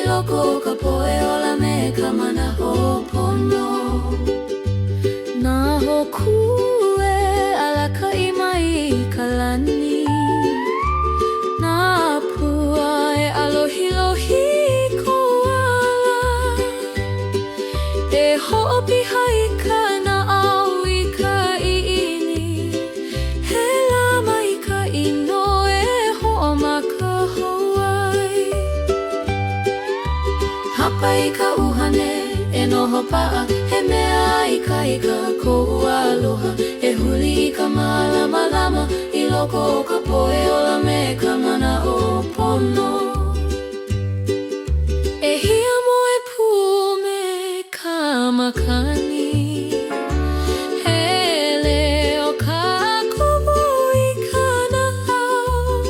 loko ka poe ola me ka mana ho'opono. Na hokue ala ka imai ka lani. Na apua e alohilohi ko ala. E ho'opiha i ka na au i ka iini. He lama i ka ino e ho'omaka hauai. Hapa i ka uhane e noho pa'a, he mea ikaika kou aloha. E huli i ka malama i loko o ka poe ola me ka mana ho'opono. E hiamo e pu me ka makani. He leo ka kumu i ka nahau.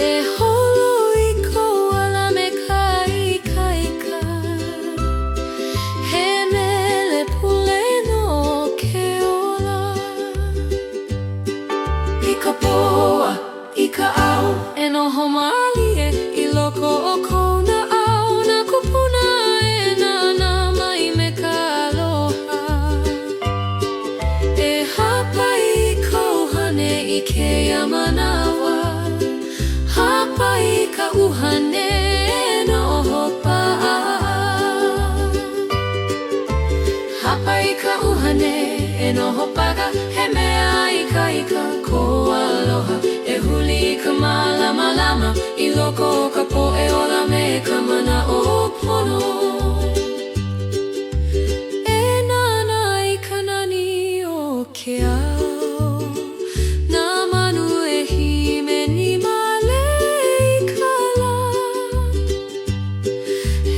E holo i kou ala me ka ikaika. He mele pule no ke ola. I ka poa, i ka au, e noho malie i loko o kou na au. Na kupuna e nana mai me ka aloha. E hapa i kou hane i ke manawa. Hapa i ka uhane e noho pa'a. Hapa i ka uhane e noho paga. He mea ikaika kou aloha. E huli i ka malama i loko o ka po'e ola me ka mana ho'opono. E nana i ka nani o ke ao. Na manu e hime ni male i ka la.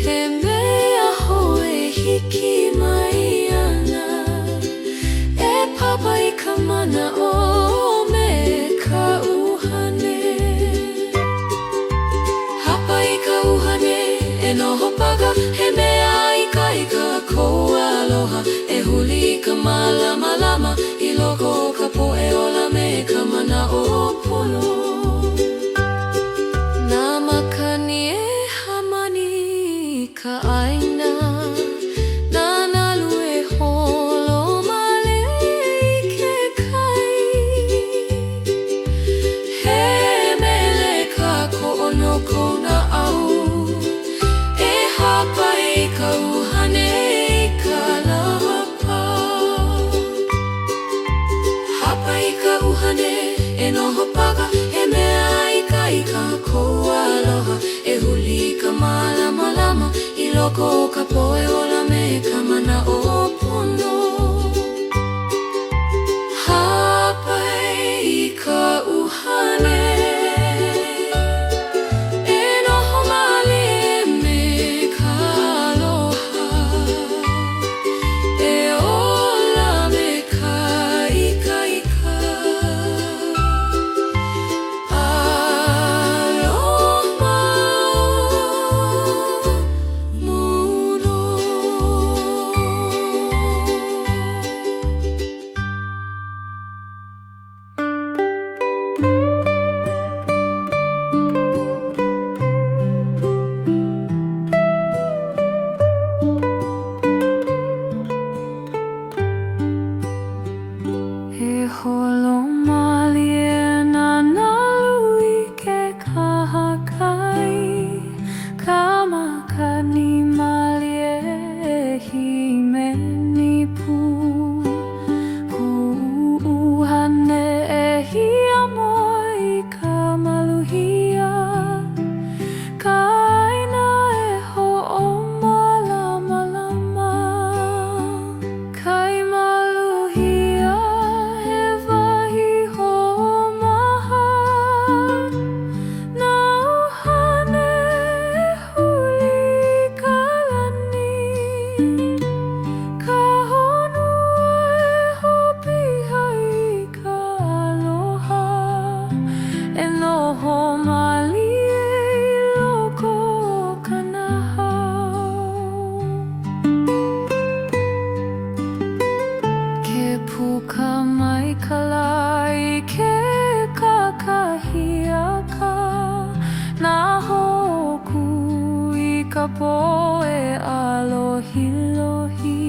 He mea hoe hiki mai ana. E papa i ka mana o me ka uhane. Hapa i ka uhane e noho paga. He mea ikaika kou aloha. E huli i ka malama i loko o ka po'e ola me ka mana ho'opono. Na makani e hamani i ka ʻaina. Na nalu e holo male i ke kai. He mele ka ko'onoko na au. E hapa i ka uhane i ka lapa. Hapa i ka uhane e noho paga. He mea ikaika kou aloha. E huli i ka malama i loko o ka poe ola me ka mana ho'opono. Hapa i ka uhane e noho malie me ka aloha. E ola me ka ikaika. Aloha. ka poe alohilohi.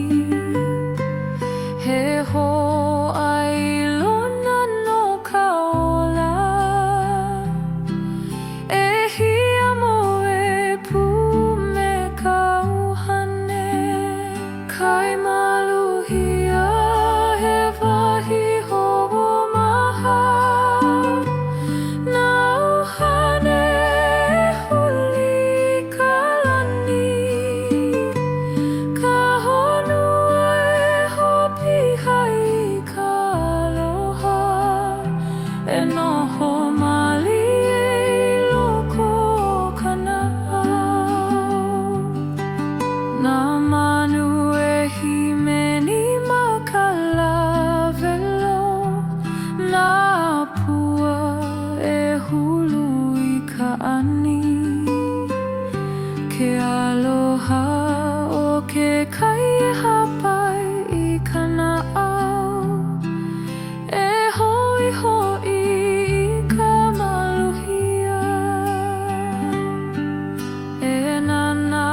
He ho'ai lona no ka ola, e hia moe pu me ka uhane. Kai maluhia he wahi ho'omaha, na uhane huli ka lani. Ka honua e hopi hai ka aloha, e noho mali e loko o ka nāu. Nā manu e himeni ma ka lawelo, nā pua e hulu i ka ani. Ke aloha o ke kai hapai i ka nāu, e hoi hoi i ka maluhia. E nana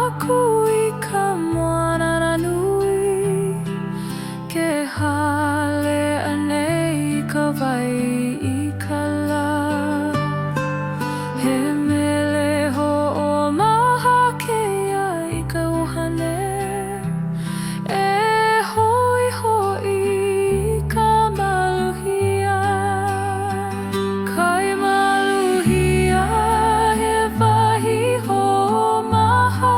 aku i ka moana nui, ke hale anei i ka wai i ka la. He mele ho'omaha keia i ka uhane, e hoi hoi i ka maluhia. Kai maluhia he wahi ho'omaha,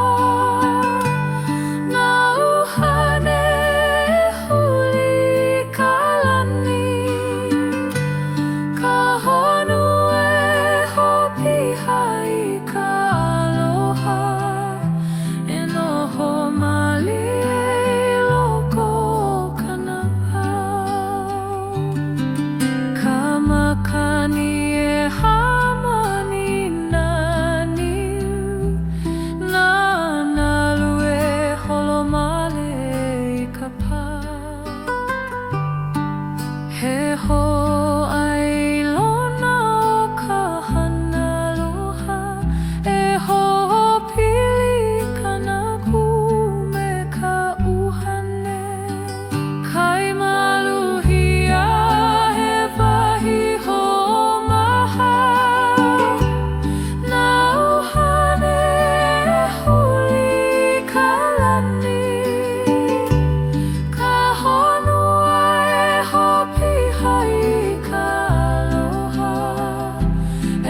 na uhane huli ka lani. Ka honua e hopi hai ka aloha, e noho mali e loko o ka nāu. Ka makani e hamani naniu, nā nalu e holomale i ka pā. He ho'ai lona o ka hana aloha, e ho'opili kana ku me ka uhane. Kai maluhia he wahi ho'omaha, na uhane huli ka lani. Ka honua e hopi hai ka aloha,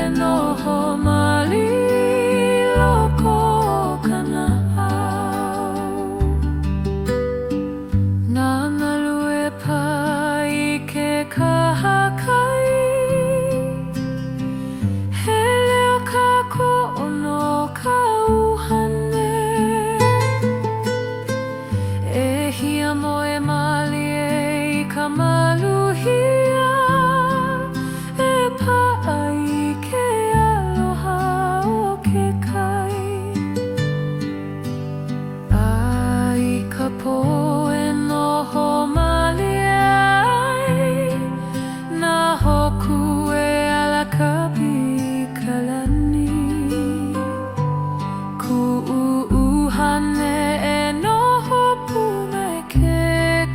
e noho mali loko o ka nāu. Nā malu e pā i ke kahakai, he leo ka ko'ono ka uhane. E hia moe mali e i ka maluhia, e pa'a i ke aloha o ke kai. Ai ka poe noho mali ai, nā hoku e alakapi i ka lani. Ku'uhane e noho pu me ke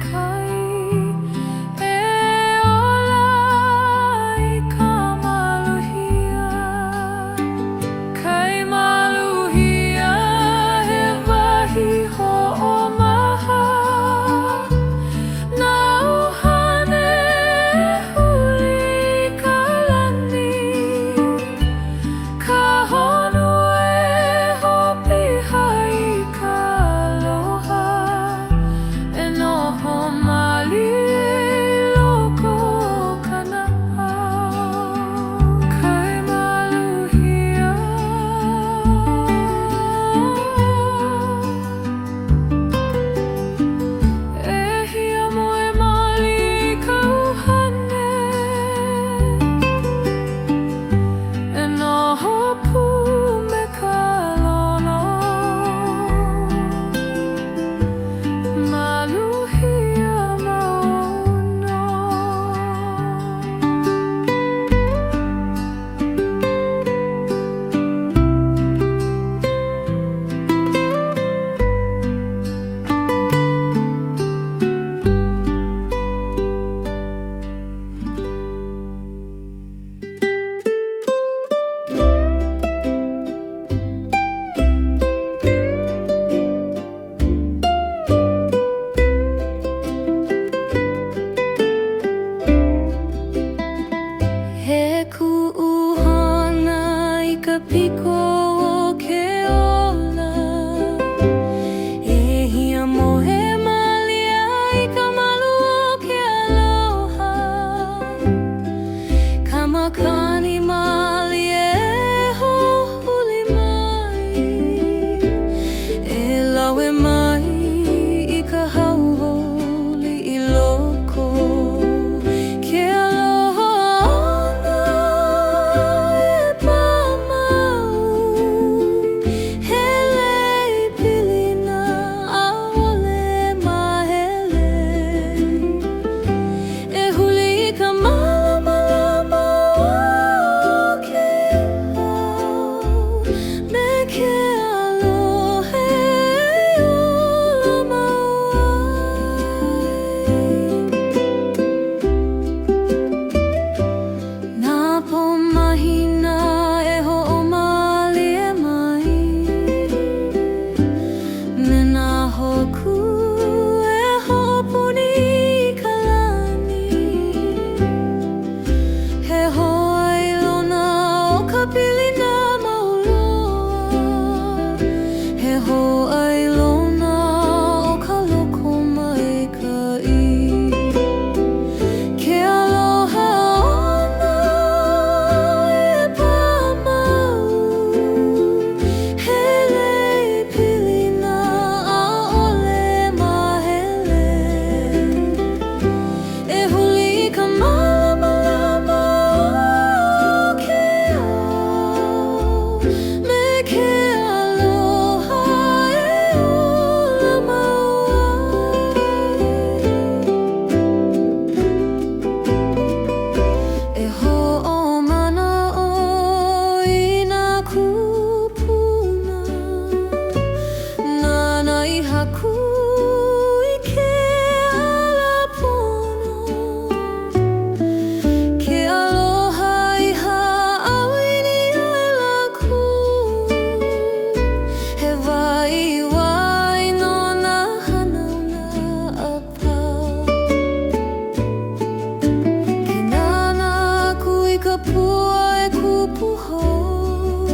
kai, e ola i ka maluhia. Kai maluhia he wahi ho'omaha, na uhane huli ka lani. Ka honua e hopi hai ka aloha, e noho mali e loko o ka nāu. Kai maluhia. E hia moe mali i ka uhane, e noho pu me ka lono. Maluhia maono. me ke aloha e ola maua. E ho'omana oi nā kupuna, nana I haku I ke alapono. Ke aloha I ha'awini ai laku, he waiwai no nā hanauna apau. Ke nana aku I ka pua e kupu hou,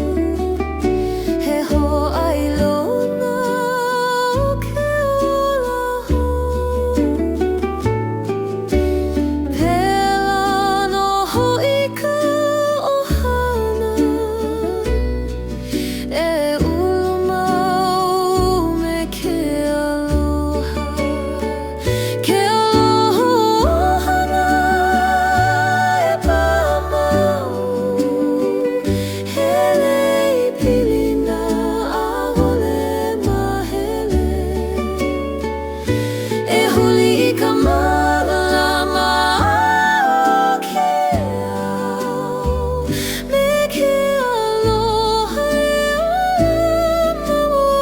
he ho'ailona o ke ola hou. Pela no ho'i ka ohana, e ulu mau me ke aloha. Ke aloha ohana e pāmau, hele I pilina a'ole mahele. E huli I ka malama o ke ao, me ke aloha e ola maua.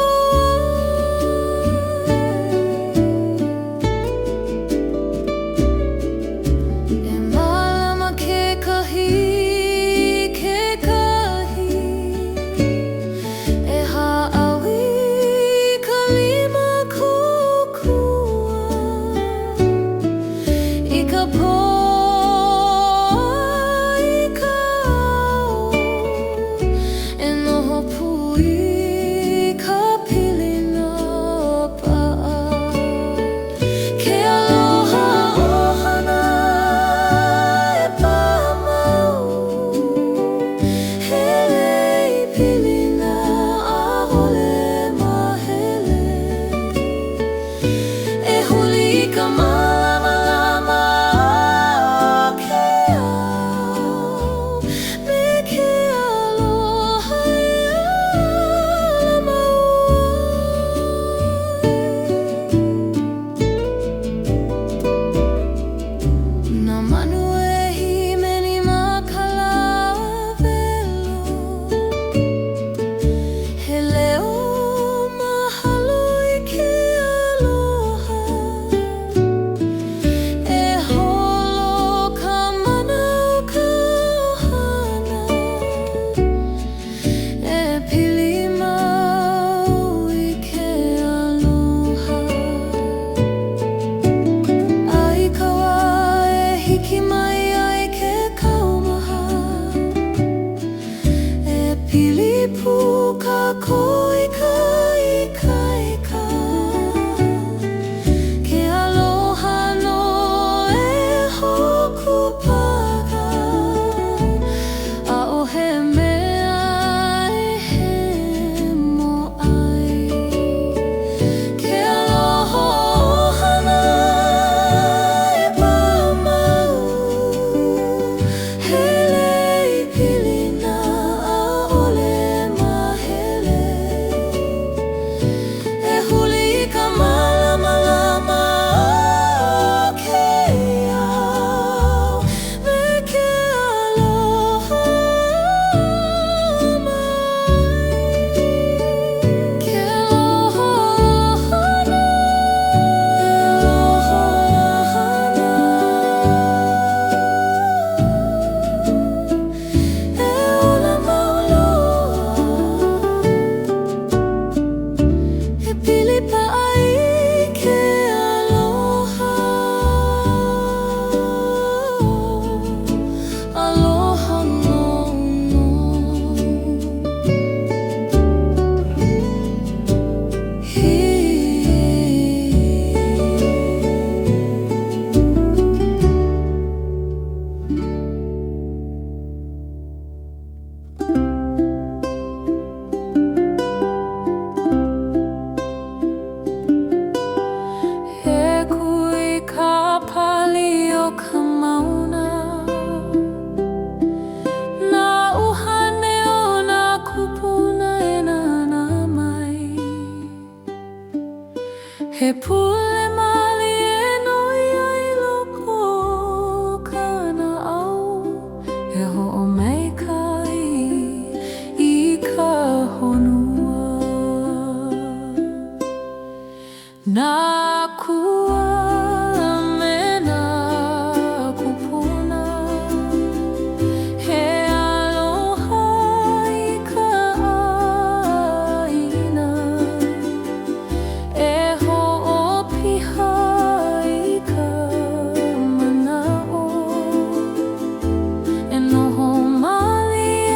E malama kekahi, e ha'awi ka lima kokua, I ka po I ka ao, e noho pui ka pilina pa'a. Ke aloha ohana e pāmau, hele I pilina a'ole mahele. E huli I ka malama o ke ao, me ke aloha e ola maua. Nā manu e himeni ma ka lawelo, he leo mahalo I ke aloha. E holo ka mana o ka ohana, e pili mau I ke aloha. Ai ka wā e hiki mai ai ke kaumaha, e pili pu ka koika ikaika. Ke aloha no e hoku paka, a'ohe mea e he mo'ai. Ke aloha ohana e pāmau, hele I pilina a'ole mahele. He pule mali e noi ai loko kana au he ho'omeikai I ka honua na kua me na kupuna he aloha I ka āina e ho'opiha I ka mana'o e noho mali e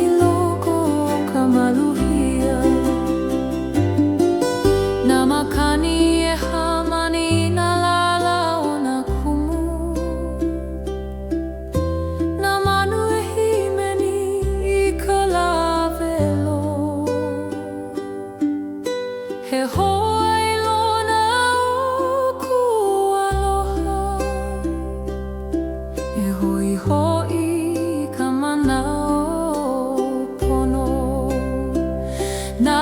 I loko o ka maluhia na makani e hamani na lala o na kumu na manu e himeni I ka lawelo he hoa I lona o ku aloha e hoi hoi ka manao pono na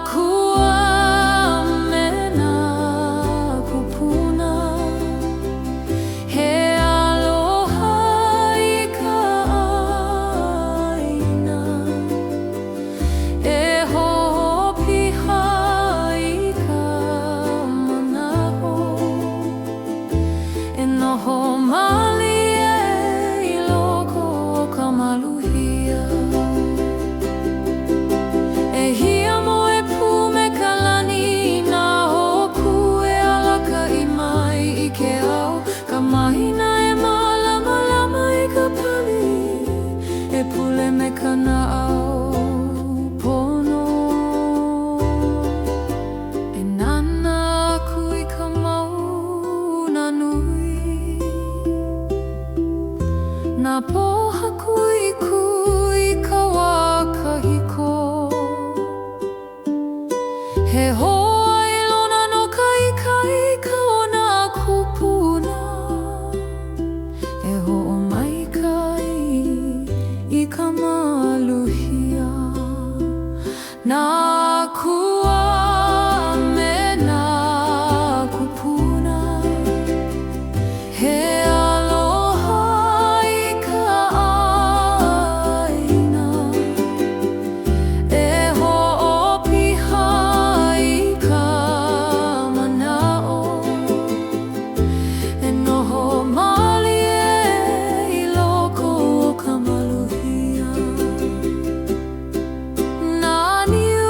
kua me na kupuna he aloha I ka āina e ho'opiha I ka mana'o e noho mali e I loko o ka maluhia e hia moe pu me ka lani na hoku e alaka I mai I ke au ka mahina e malama lama I ka pali e pule me ka na'au pono e nana aku I ka mauna nui na pohaku I ku I ka wā kahiko he hoa I lona no ka ika o na kupuna e ho'omaikai I ka maluhia na kua me na kupuna he aloha I ka āina e ho'opiha I ka mana'o e noho mali e I loko o ka maluhia na niu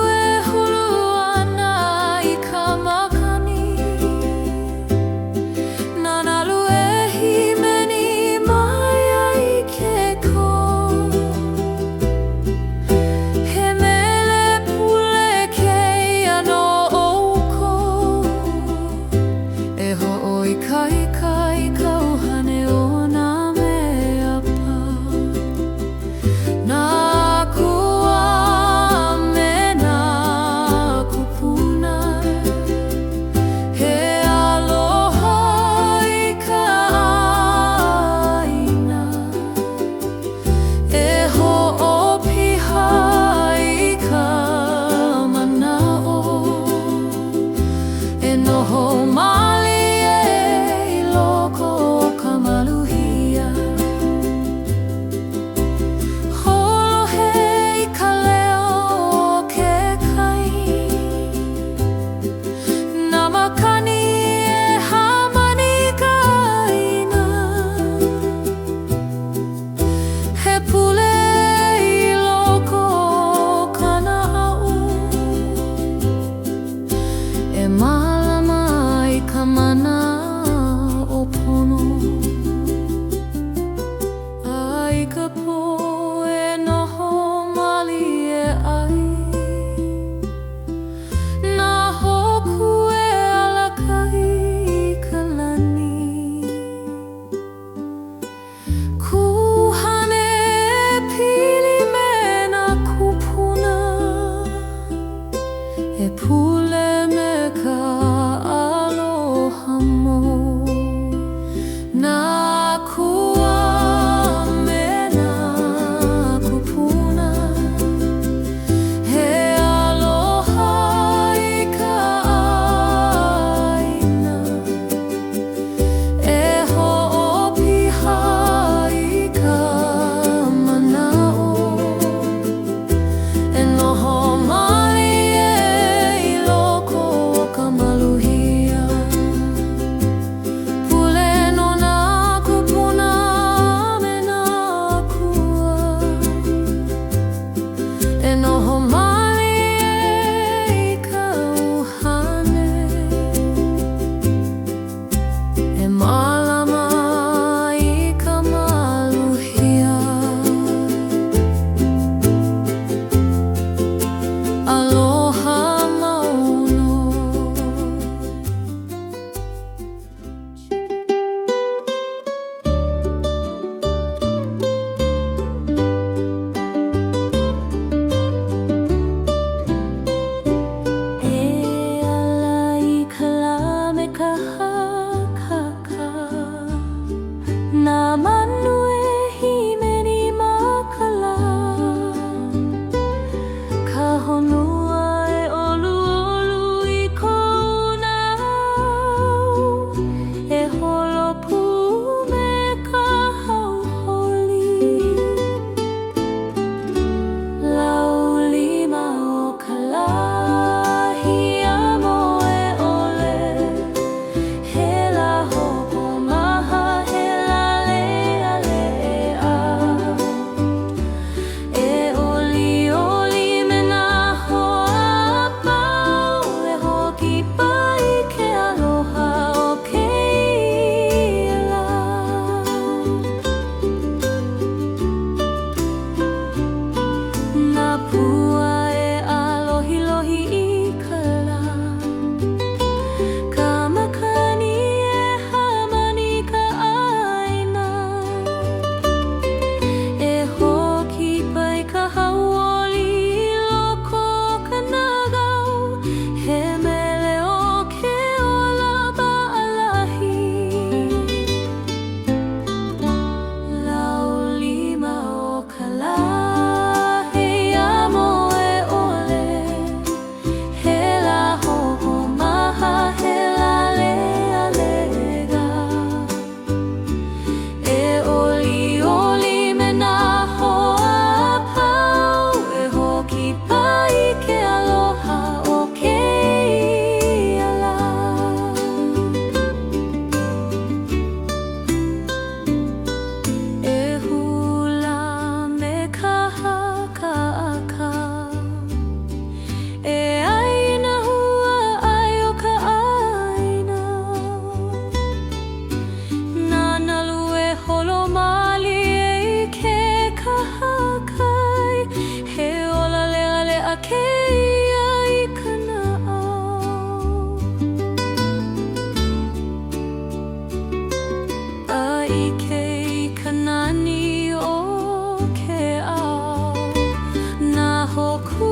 ku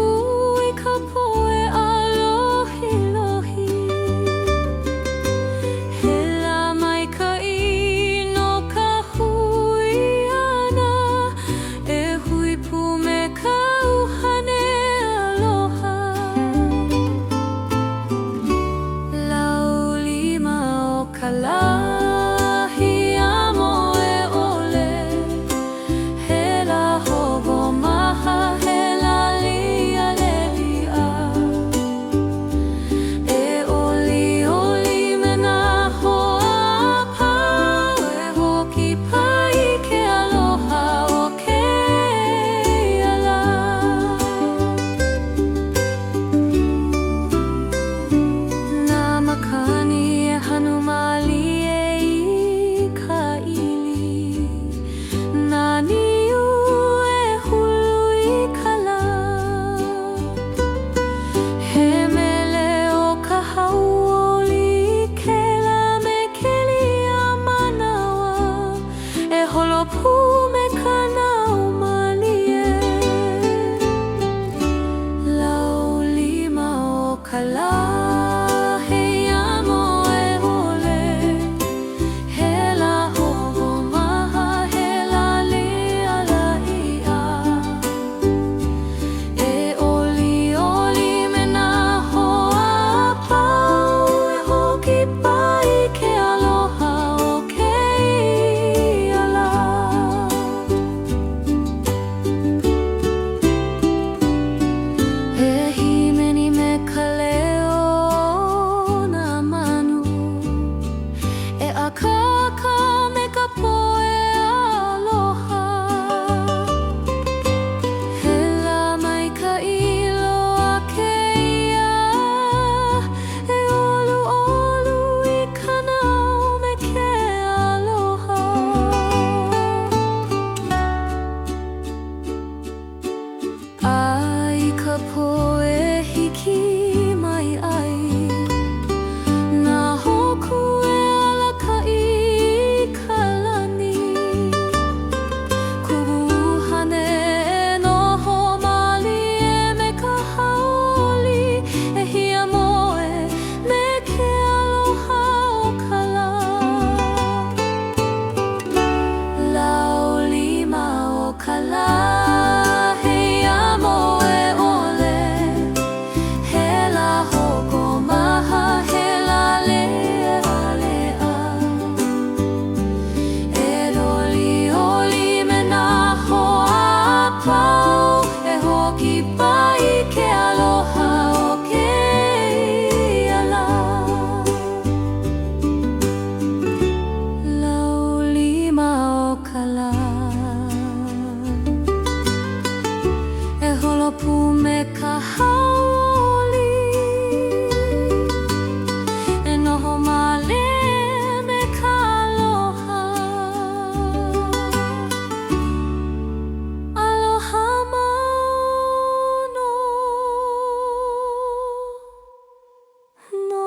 I ka poe alohi lohi Hela maikaʻi no ka hui ʻana E hui pu me ka ʻuhane aloha Laulima o ka lahi amo e ʻole Hela hogo maha hela liʻa E ʻoli ʻoli me nā hoa pau E hoki pai ke aloha o ke ala Nā makani e hanu malie I ka ʻili Nā niu e hulu I ka lā He mele o ka hauʻoli kela me kelia manawa E holopu me ka naumalie Laulima o ka lā he amo e ʻole Hela hogo maha hela liʻa E ʻoli ʻoli me nā hoa pau E hoki pai ke aloha o ke ala E himeni me ka leo nā manu E akaka me ka poe aloha Hela maikaʻi loa keia E olu olu I ka nao me ke aloha Ai ka poe hiki mai ai Nā hoku e alakaʻi I ka lani Kubuhane e noho malie me ka hauʻoli E hiamoe me ke aloha o ka lā Laulima o ka lā he amo e ʻole Hela hogo maha hela leʻa E ʻoli ʻoli me nā hoa pau E hoki pai ke aloha o ke ala Laulima o ka lā E holopu me ka hauʻoli E noho male me ka aloha Aloha mano no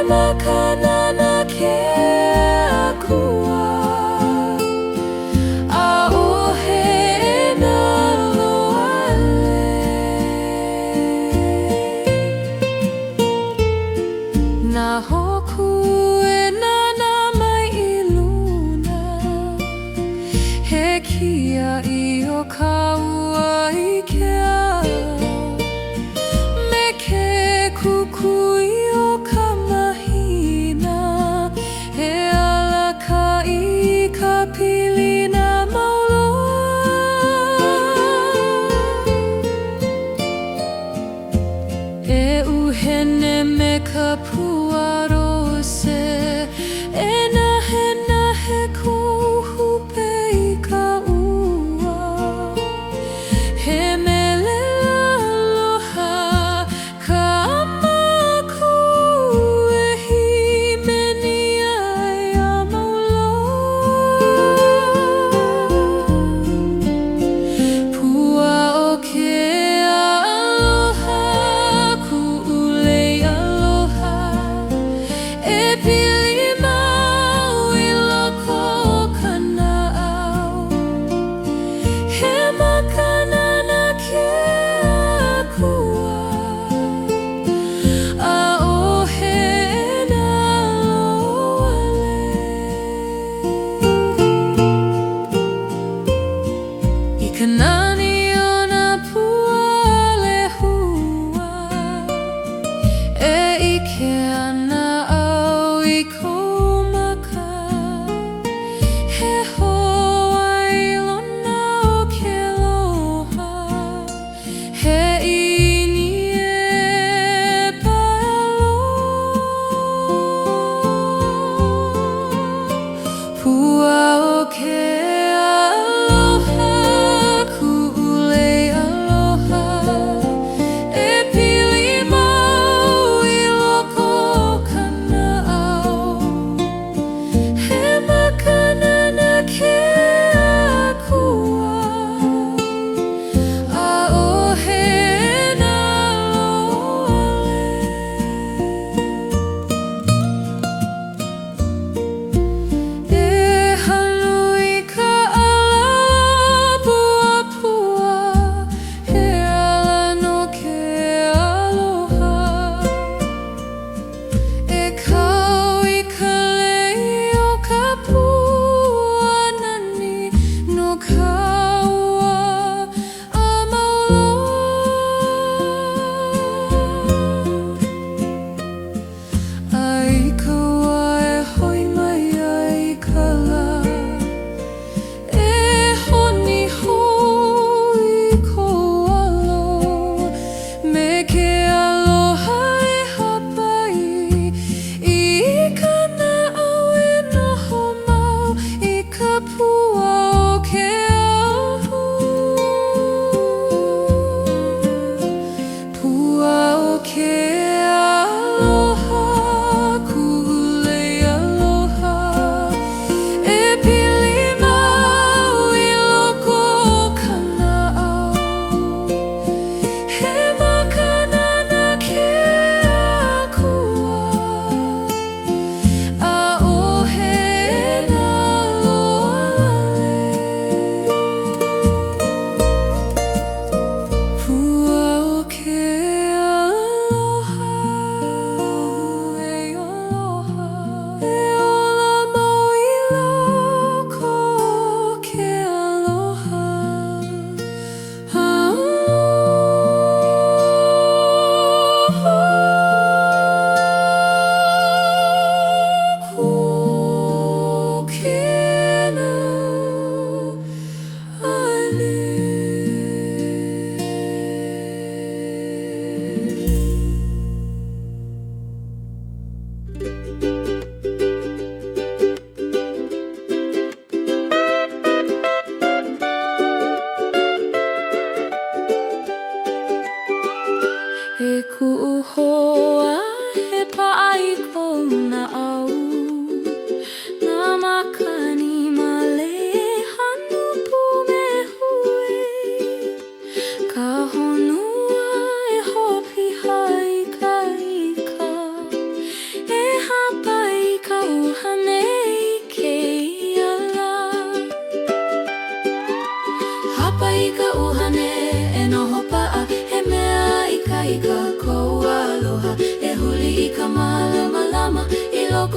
makana na ke akua Aohe na loale Na hoku e nana mai I luna He kia I o kaua I ke Me ke kukui o ka mahina He alaka I ka pilina mauloa E uhene me ka puarose E nahe kohupe I ka ua He melela aloha ka amaku E himeni ai a mauloa Pua o ke aloha ku'ulei aloha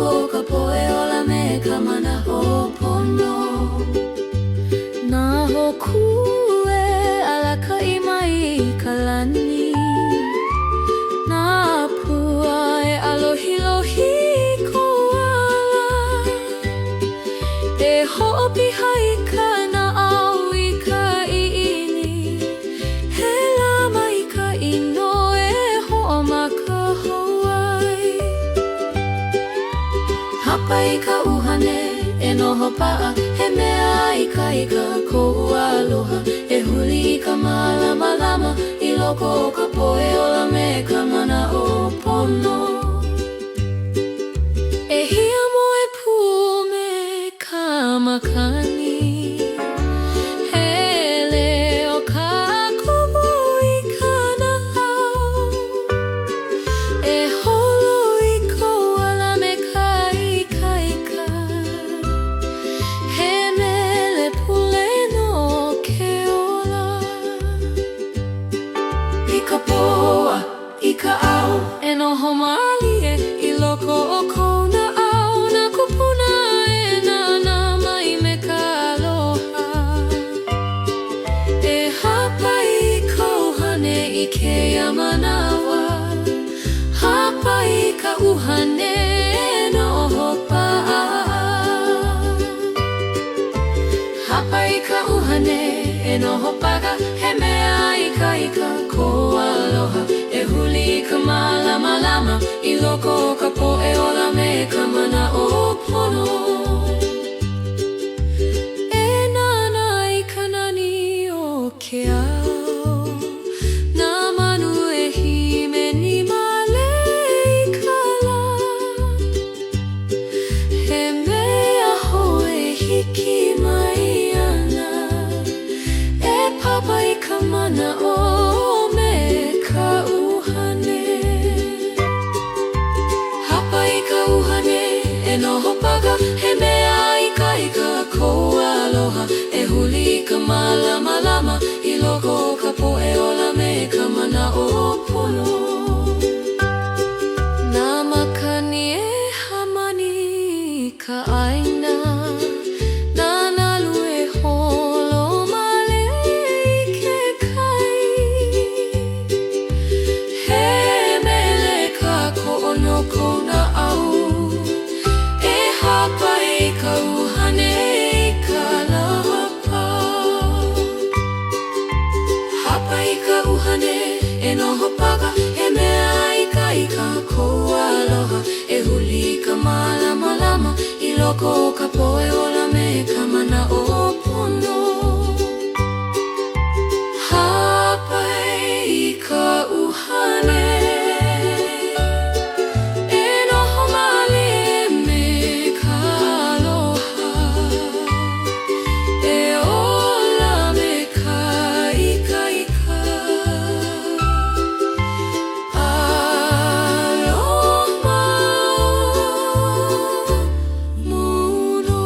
iloko ka poe ola me ka mana ho'opono. Na hokue ala ka imai ka lani. Na apua e alohilohi ko ala. E ho'opiha i ka na'au i ka i'ini. He lama i ka ino e ho'omaka hauai. Hapa i ka uhane e noho pa'a, he mea ikaika kou aloha. E huli i ka malama i loko o ka poe ola me ka mana ho'opono. E hia moe pu me ka makani. Hele o ka kumu i ka na'au. E holo i kou ala me ka ikaika. He mele pule no ke ola. I ka poa, i ka au, e noho malie i loko o kou na'au. Na kupuna e nana mai me ka aloha. E hapa i kou hane i keia manawa. Hapa i ka uhane e noho pa'a. Hapa i ka uhane e noho paga, he mea ikaika kou aloha. E huli i ka malama i loko o ka po'e ola me ka mana ho'opono. E nana i ka nani o ke ao. Na manu e himeni male i ka la. He mea hoe hiki mai ana. E papa i ka mana o me ka uhane. Hapa i ka uhane e noho paga, he mea ikaika kou aloha. E huli i ka malama i loko o ka po'e ola me ka mana ho'opono. Na makani e hamani i ka ʻaina. Na nalu e holo male i ke kai. He mele ka ko'onoko na'au. E hapa i ka uhane i ka lapa. Hapa i ka uhane e noho paga, he mea ikaika kou aloha. E huli i ka malama i loko o ka poe ola me ka mana ho'opono. Hapa i ka uhane e noho malie me ka aloha. E ola me ka ikaika. Aloha muno.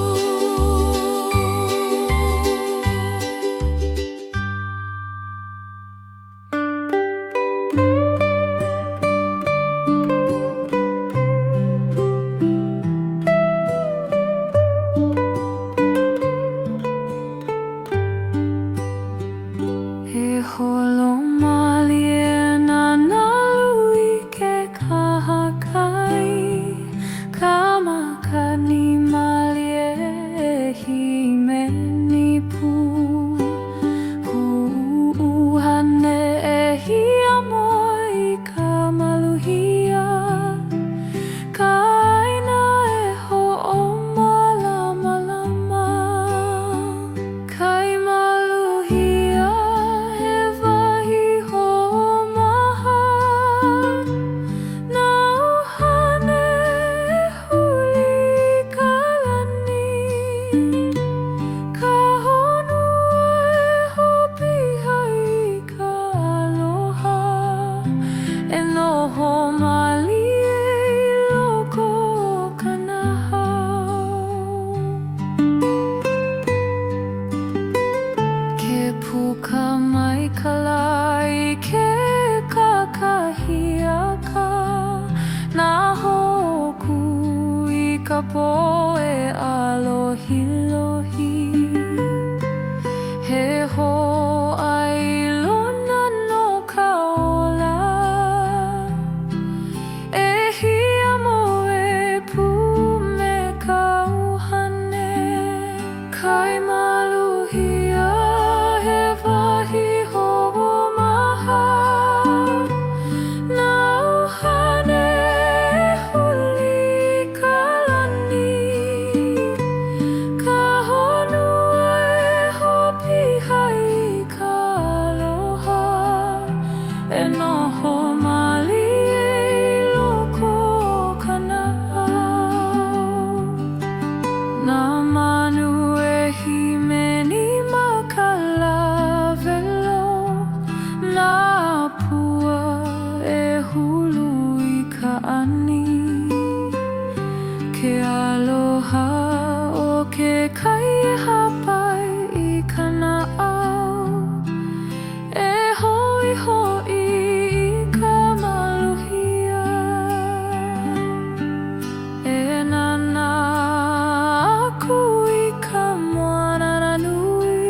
ka poe alohilohi. He ho'ailona no ka ola, e hiamo e pu me ka uhane. Kai maluhia he wahi ho'omaha, na uhane huli ka lani. Ka honua e hopihai ka aloha, e noho mali e loko ka na'au. Na manu e himeni ma ka lavelo, na apua e hulu i ka ani. Ke aloha o ke kai e hapai i ka na'au, e hoi hoi i ka maluhia. E nana aku i ka moana nui,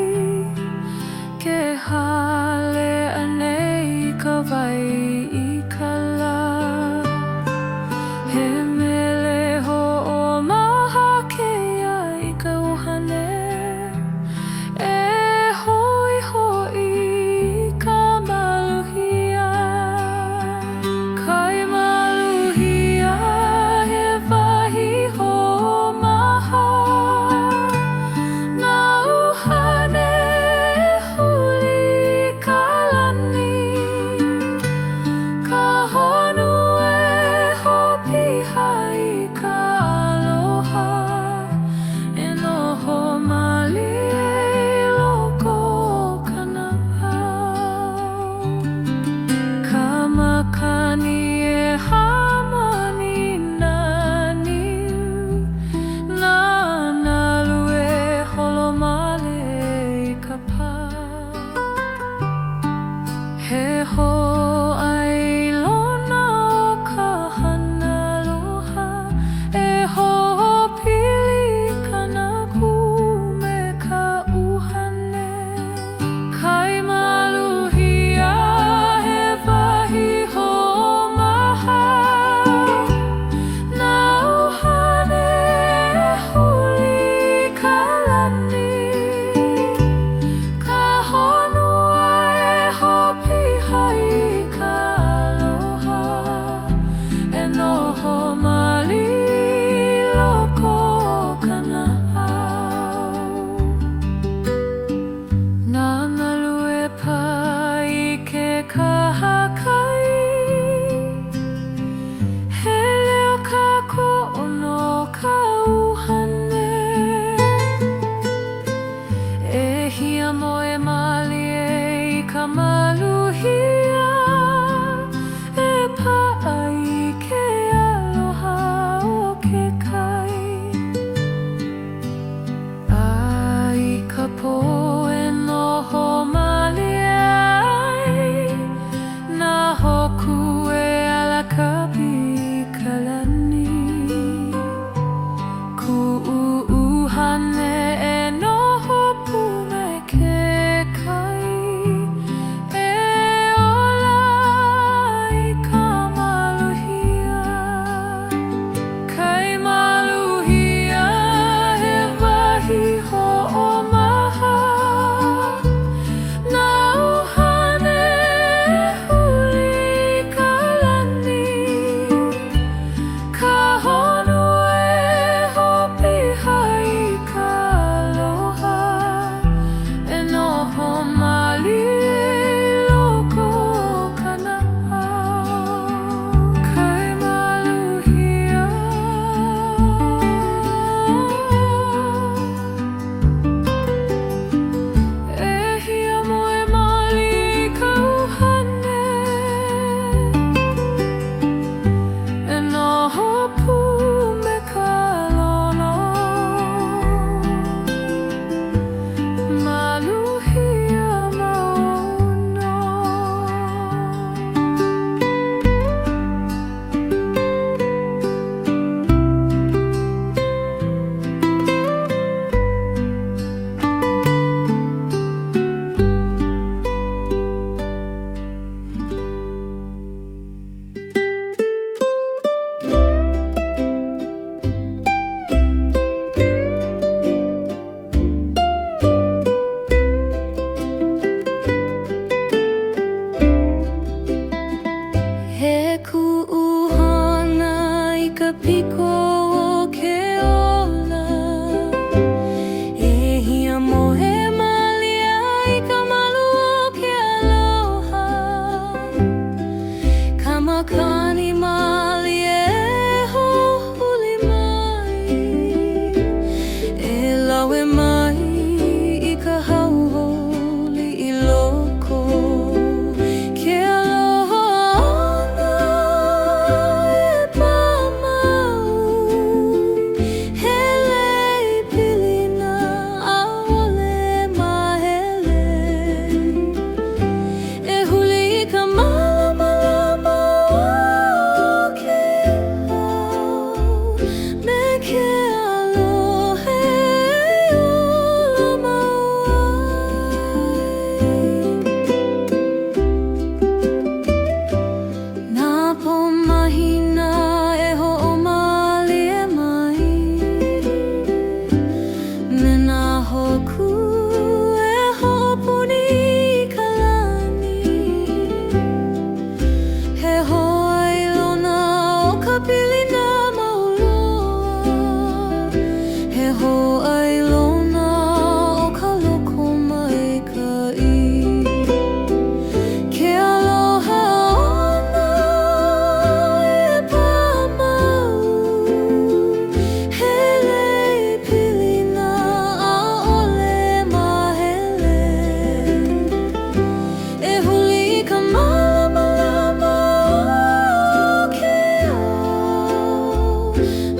ke hale anei i ka wai i ka la. He mele ho'omaha keia i ka uhane, e hoi hoi i ka maluhia. Kai maluhia he wahi ho'omaha, na uhane e huli ka lani. Ka honua e hopihai ka aloha, e noho mali e loko ka na'au. Ka makani e hamani naniu, na nalu e holomale i ka pā. He ho'ailona o ka hana aloha, e ho'opili kana ku me ka uhane. Kai maluhia he wahi ho'omaha, na uhane e huli ka lani. Ka honua e hopihai ka aloha, e noho mali loko ka na'au. Na malu e pai ke kahakai, he leo ka ko'ono ka uhane. E hiamo e mali e ka maluhia, e pa'i ke aloha o ke kai. Ai ka poe noho mali ai, na hoku e alakapi ka lani. Ku'uhane e noho pu me ke kai, e ola i ka maluhia. Kai maluhia he wahi ho'omaha, na uhane e huli ka lani. Ka honua e hopihai ka aloha, e noho mali e loko ka na'au. Kai maluhia, e hiamo e mali i ka uhane, e noho pu me ka lono. Maluhia maono.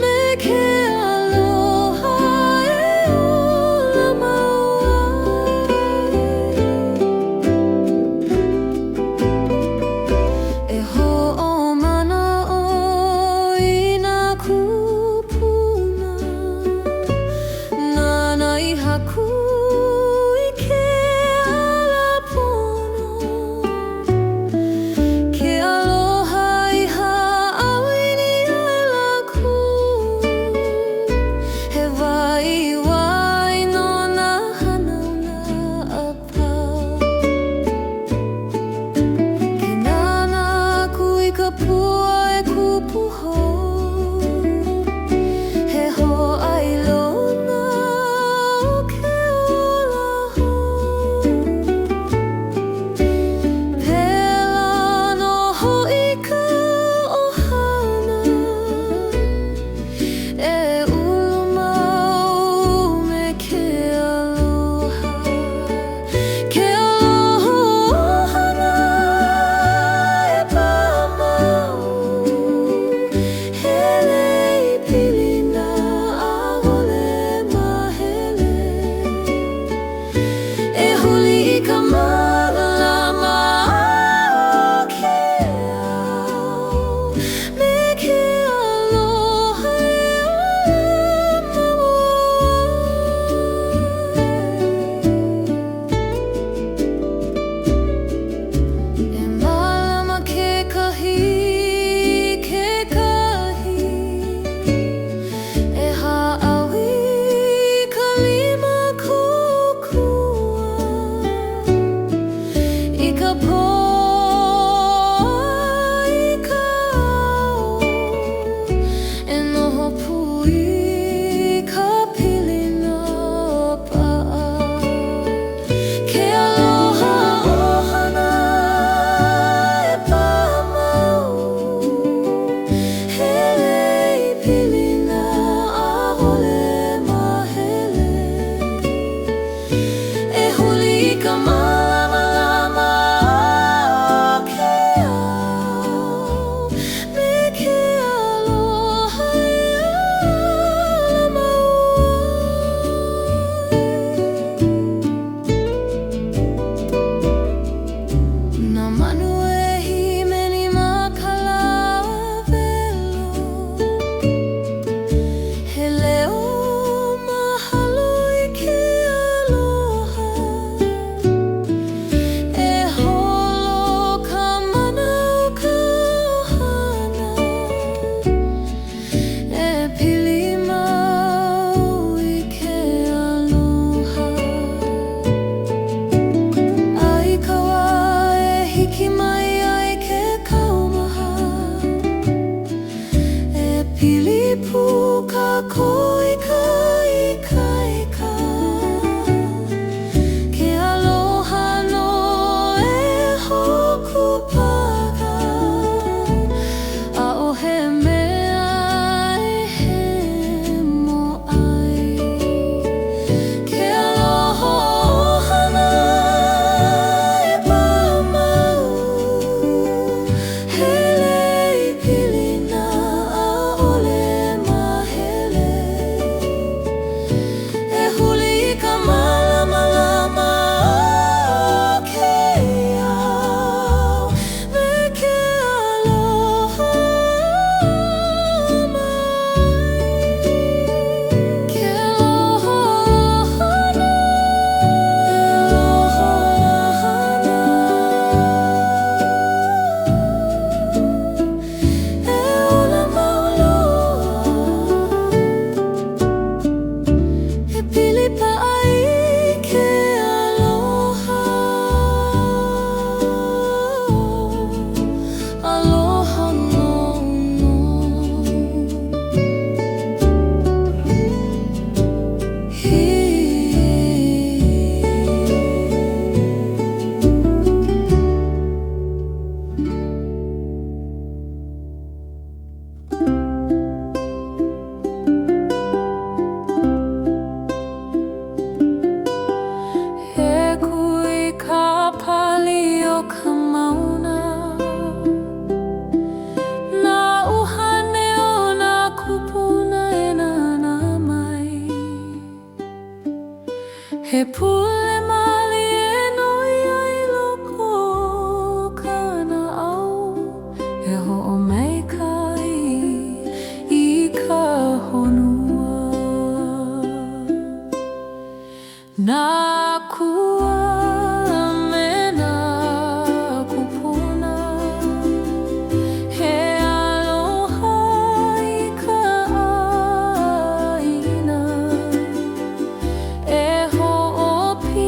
me ke aloha e ola maua. E ho'omana oi nā kupuna, nana I haku I ke alapono. Ke aloha I hāʻawini ai lākou, he waiwai no nā hanauna apau. Ke nana aku I ka pua e kupu hou, he hoʻailona o ke ola hou. Pela no hoʻi ka ʻohana, e ulu mau me ke aloha. Ke aloha ʻohana e pāmau, hele I pilina ʻaʻole mahele. E huli I ka malama o ke ao, me ke aloha e ola maua. E malama kekahi, kekahi, e hāʻawi ka lima kōkua, I ka pō I ka ao, e noho pui ka pilina pa'a. Ke aloha ʻohana e pāmau, hele I pilina ʻaʻole mahele. E huli I ka malamalama o ke ao, me ke aloha e ola maua. Nā manu e himeni ma ka lawelo, he leo mahalo I ke aloha. E holo ka mana o ka ʻohana, e pili mau I ke aloha. Ai ka wā e hiki mai ai ke kaumaha, e pili pu ka koika ikaika. Ke aloha no e hoku paga, ʻaʻohe mea e he moʻai. Ke aloha ʻohana e pāmau, hele I pilina ʻaʻole mahele. He pule mali e noi ai loko kana au e ho'o mai kai I ka honua. Nā kua me nā kupuna he aloha I ka āina e ho'opi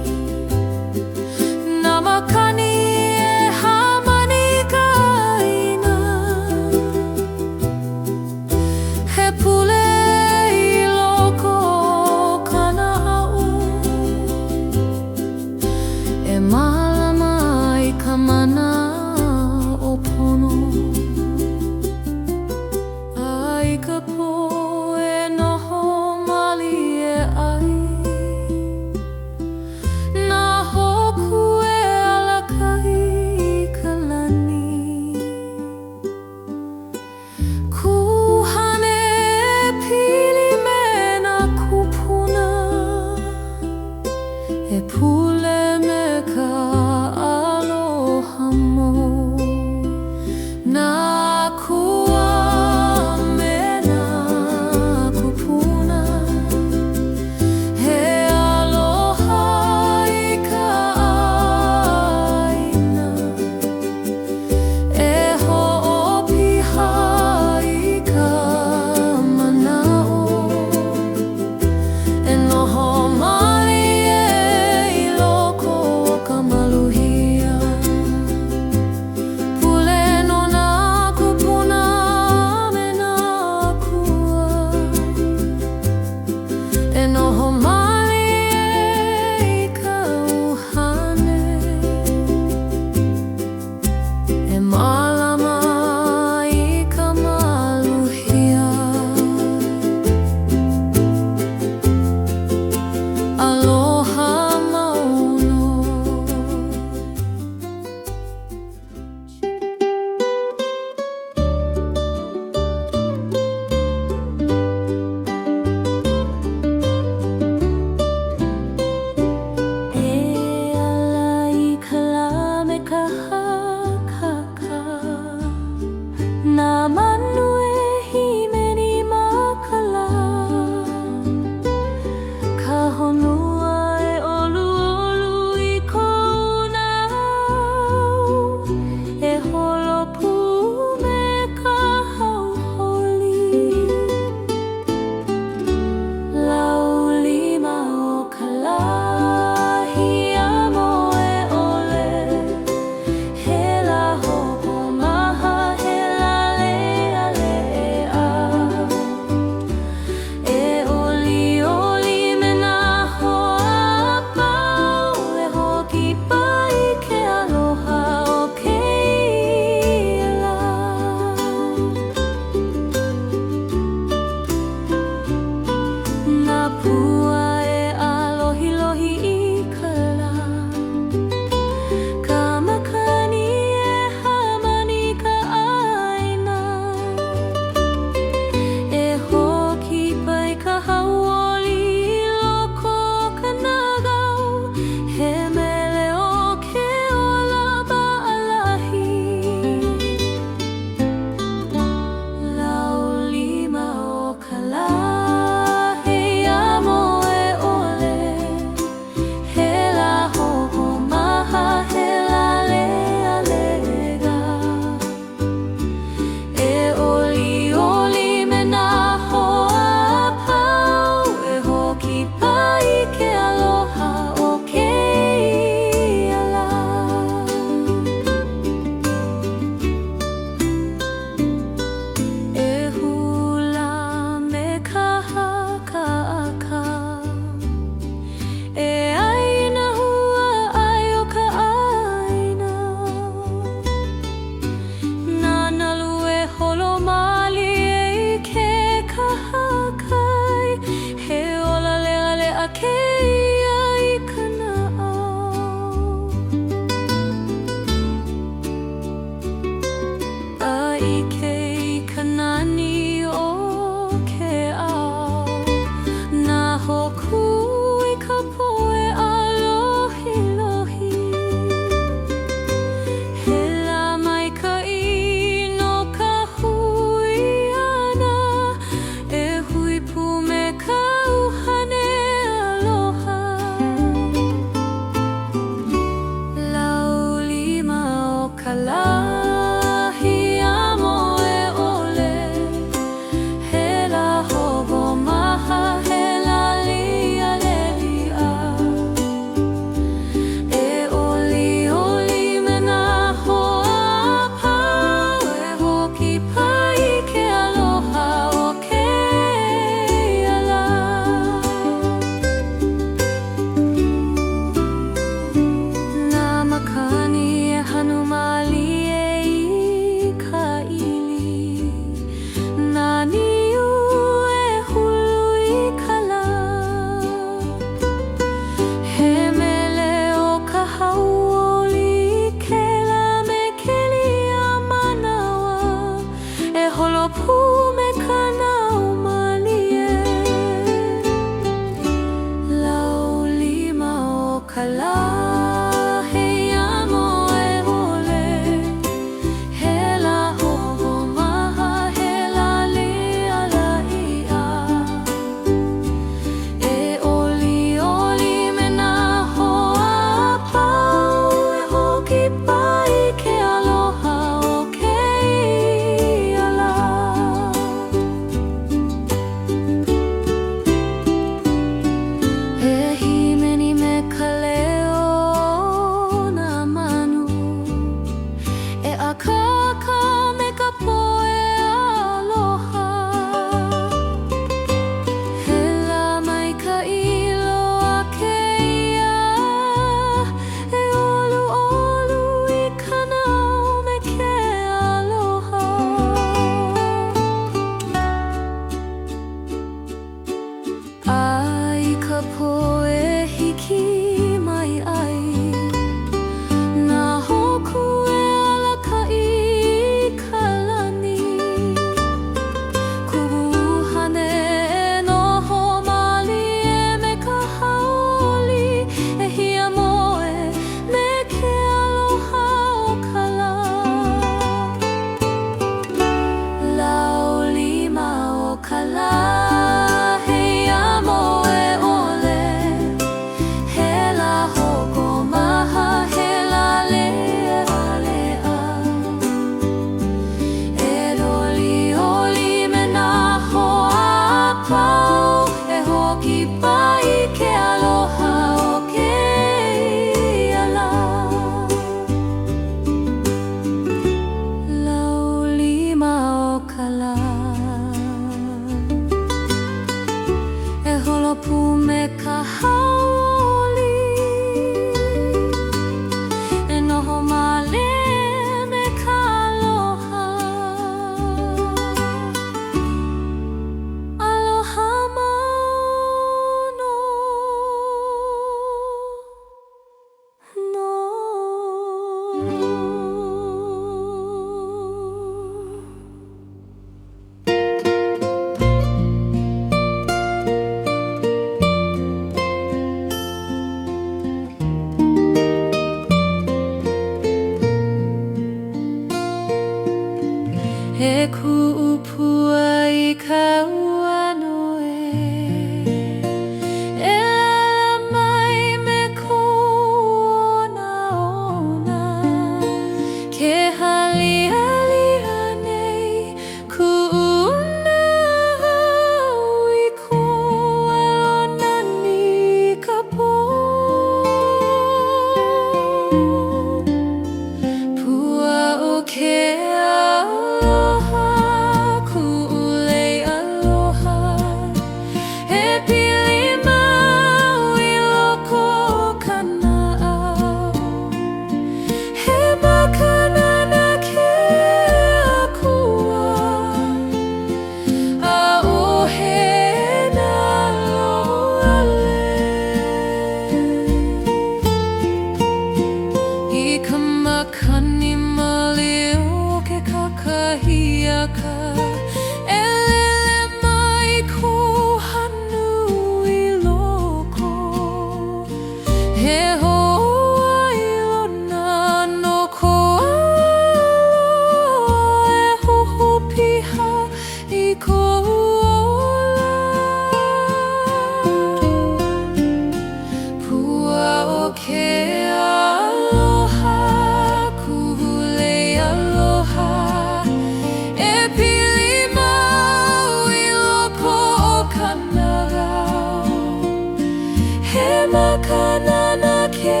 makana na ke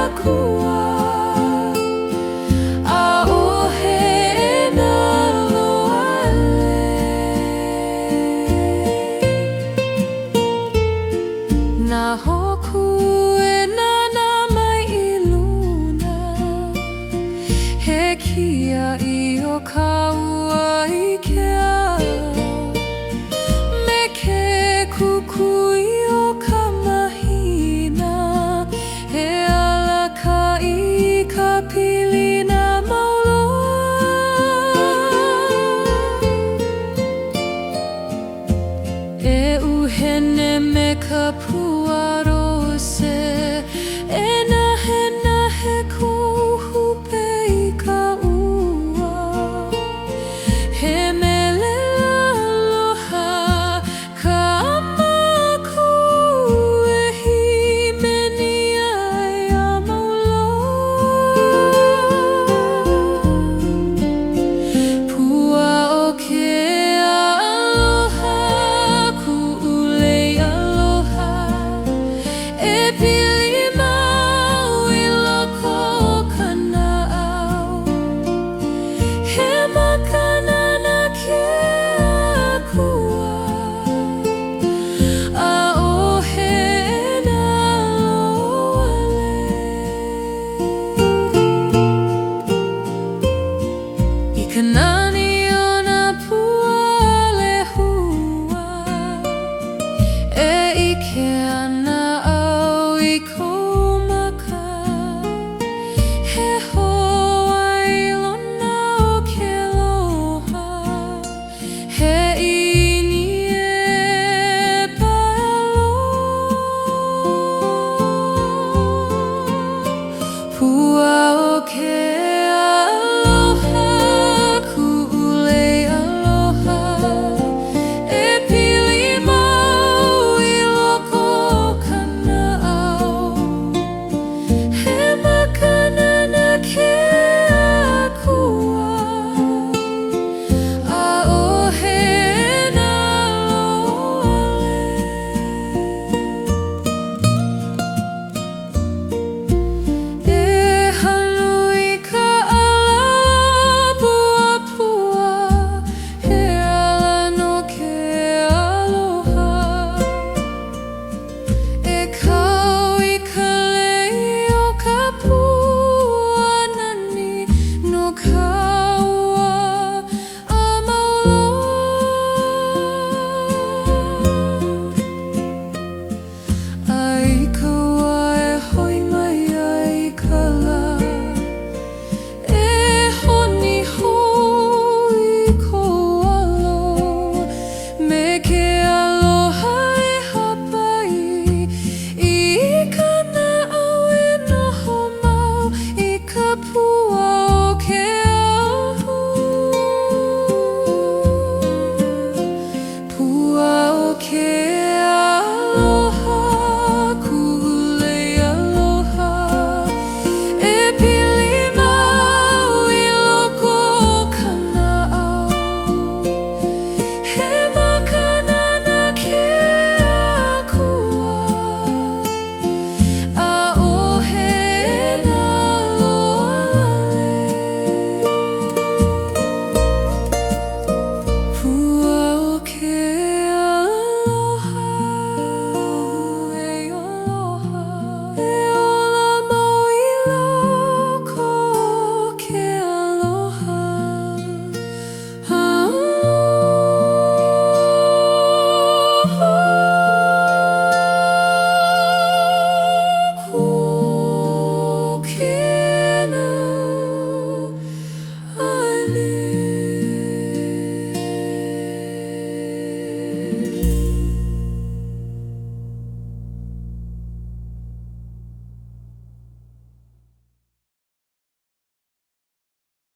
akua Aohe e na loale Na hoku e nana mai I luna He kia I o kaua I ke ao Me ke kukui o ka mahina He alaka I ka pilina mauloa E uhene me ka puaro se